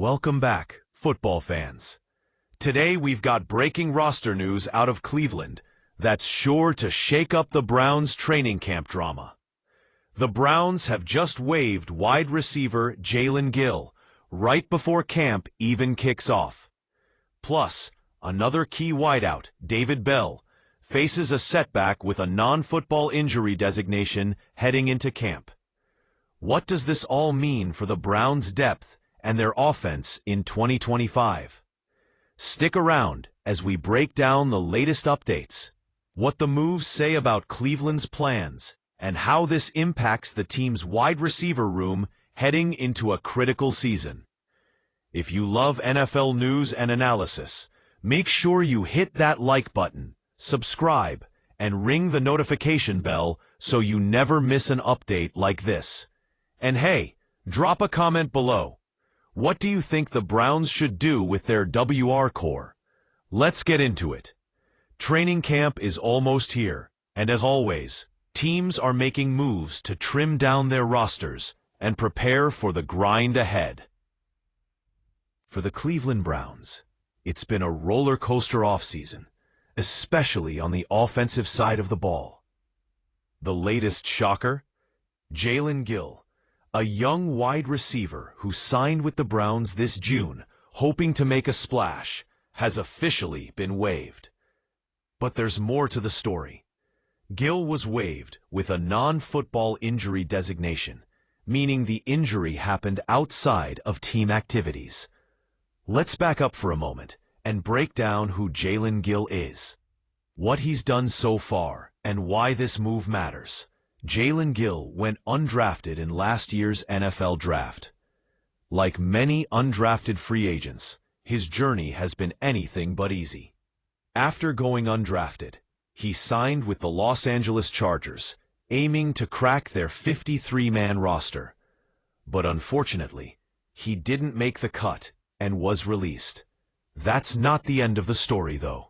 Welcome back, football fans. Today we've got breaking roster news out of Cleveland that's sure to shake up the Browns' training camp drama. The Browns have just waived wide receiver Jaelen Gill right before camp even kicks off. Plus, another key wideout, David Bell, faces a setback with a non-football injury designation heading into camp. What does this all mean for the Browns' depth and their offense in 2025? Stick around as we break down the latest updates, what the moves say about Cleveland's plans, and how this impacts the team's wide receiver room heading into a critical season. If you love NFL news and analysis, make sure you hit that like button, subscribe, and ring the notification bell so you never miss an update like this. And hey, drop a comment below. What do you think the Browns should do with their WR core? Let's get into it. Training camp is almost here, and as always, teams are making moves to trim down their rosters and prepare for the grind ahead. For the Cleveland Browns, it's been a roller coaster offseason, especially on the offensive side of the ball. The latest shocker? Jaelen Gill, a young wide receiver who signed with the Browns this June, hoping to make a splash, has officially been waived. But there's more to the story. Gill was waived with a non-football injury designation, meaning the injury happened outside of team activities. Let's back up for a moment and break down who Jaelen Gill is, what he's done so far, and why this move matters. Jaelen Gill went undrafted in last year's NFL draft. Like many undrafted free agents, his journey has been anything but easy. After going undrafted, he signed with the Los Angeles Chargers, aiming to crack their 53-man roster. But unfortunately, he didn't make the cut and was released. That's not the end of the story, though.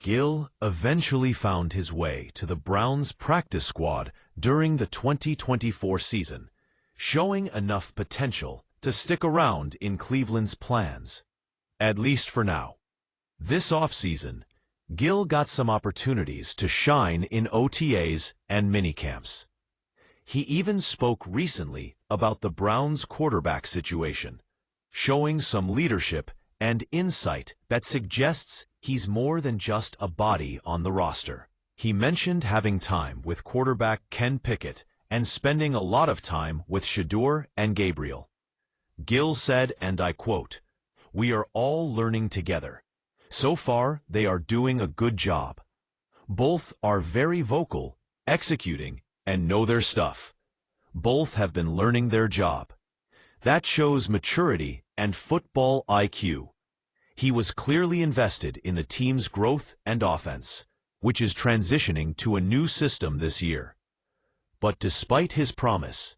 Gill eventually found his way to the Browns' practice squad during the 2024 season, showing enough potential to stick around in Cleveland's plans. At least for now. This offseason, Gill got some opportunities to shine in OTAs and minicamps. He even spoke recently about the Browns' quarterback situation, showing some leadership and insight that suggests he's more than just a body on the roster. He mentioned having time with quarterback Ken Pickett and spending a lot of time with Shedeur and Gabriel. Gill said, and I quote, "We are all learning together. So far, they are doing a good job. Both are very vocal, executing, and know their stuff. Both have been learning their job. That shows maturity and football IQ. He was clearly invested in the team's growth and offense, which is transitioning to a new system this year." But despite his promise,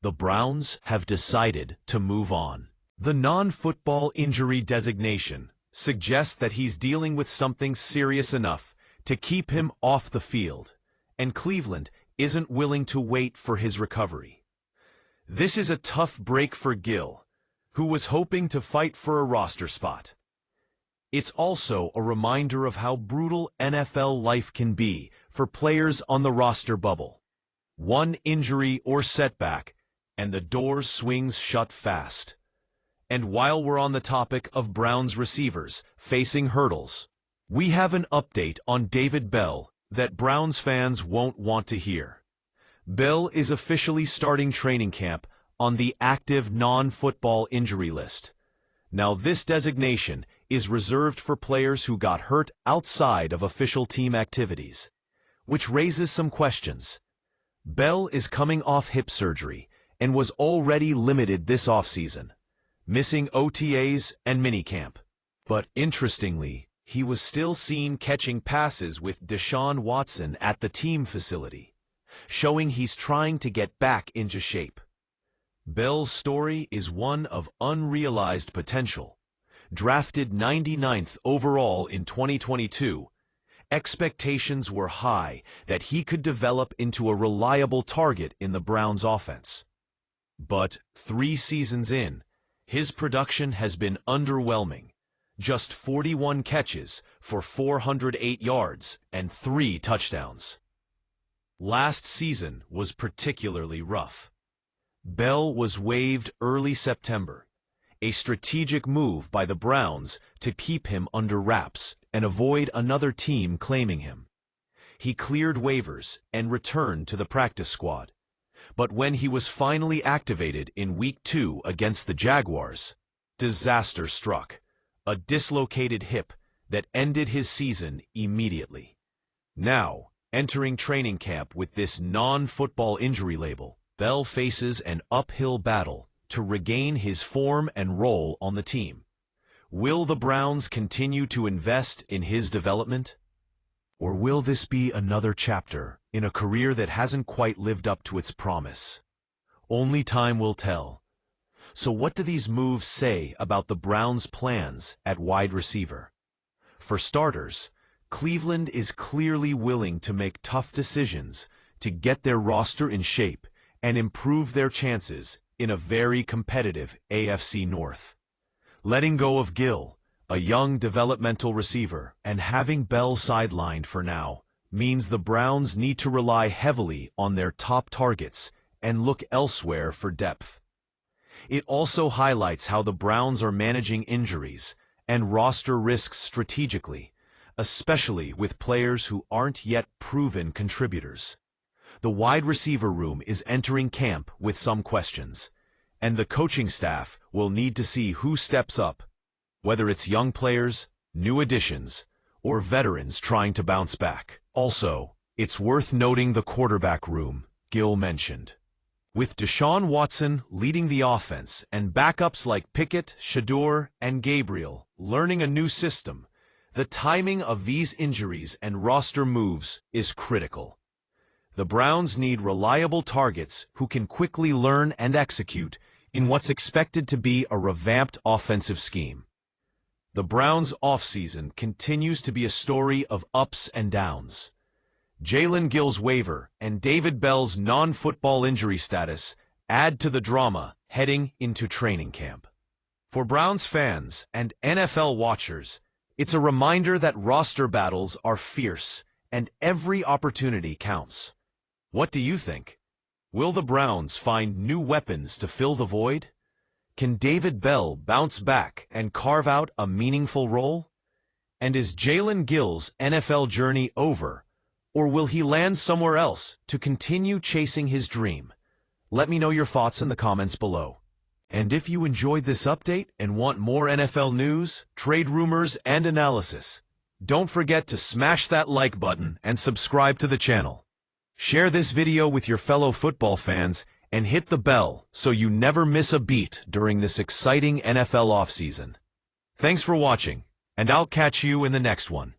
the Browns have decided to move on. The non-football injury designation suggests that he's dealing with something serious enough to keep him off the field, and Cleveland isn't willing to wait for his recovery. This is a tough break for Gill, who was hoping to fight for a roster spot. It's also a reminder of how brutal NFL life can be for players on the roster bubble. One injury or setback, and the door swings shut fast. And while we're on the topic of Browns receivers facing hurdles, we have an update on David Bell that Browns fans won't want to hear. Bell is officially starting training camp on the active non-football injury list. Now, this designation is reserved for players who got hurt outside of official team activities, which raises some questions. Bell is coming off hip surgery and was already limited this offseason, missing OTAs and minicamp. But interestingly, he was still seen catching passes with Deshaun Watson at the team facility, showing he's trying to get back into shape. Bell's story is one of unrealized potential. Drafted 99th overall in 2022, expectations were high that he could develop into a reliable target in the Browns' offense. But 3 seasons in, His production has been underwhelming. Just 41 catches for 408 yards and 3 touchdowns. Last season was particularly rough. Bell was waived early September, a strategic move by the Browns to keep him under wraps and avoid another team claiming him. He cleared waivers and returned to the practice squad. But when he was finally activated in Week 2 against the Jaguars, disaster struck, a dislocated hip that ended his season immediately. Now, entering training camp with this non-football injury label, Bell faces an uphill battle to regain his form and role on the team. Will the Browns continue to invest in his development? Or will this be another chapter in a career that hasn't quite lived up to its promise? Only time will tell. So what do these moves say about the Browns' plans at wide receiver? For starters, Cleveland is clearly willing to make tough decisions to get their roster in shape and improve their chances in a very competitive AFC North. Letting go of Gill, a young developmental receiver, and having Bell sidelined for now means the Browns need to rely heavily on their top targets and look elsewhere for depth. It also highlights how the Browns are managing injuries and roster risks strategically, especially with players who aren't yet proven contributors. The wide receiver room is entering camp with some questions, and the coaching staff will need to see who steps up, whether it's young players, new additions, or veterans trying to bounce back. Also, it's worth noting the quarterback room Gill mentioned. With Deshaun Watson leading the offense and backups like Pickett, Shador, and Gabriel learning a new system, the timing of these injuries and roster moves is critical. The Browns need reliable targets who can quickly learn and execute in what's expected to be a revamped offensive scheme. The Browns' offseason continues to be a story of ups and downs. Jaelen Gill's waiver and David Bell's non-football injury status add to the drama heading into training camp. For Browns fans and NFL watchers, it's a reminder that roster battles are fierce and every opportunity counts. What do you think? Will the Browns find new weapons to fill the void? Can David Bell bounce back and carve out a meaningful role? And is Jaelen Gill's NFL journey over, or will he land somewhere else to continue chasing his dream? Let me know your thoughts in the comments below. And if you enjoyed this update and want more NFL news, trade rumors, and analysis, don't forget to smash that like button and subscribe to the channel. Share this video with your fellow football fans and hit the bell so you never miss a beat during this exciting NFL offseason. Thanks for watching, and I'll catch you in the next one.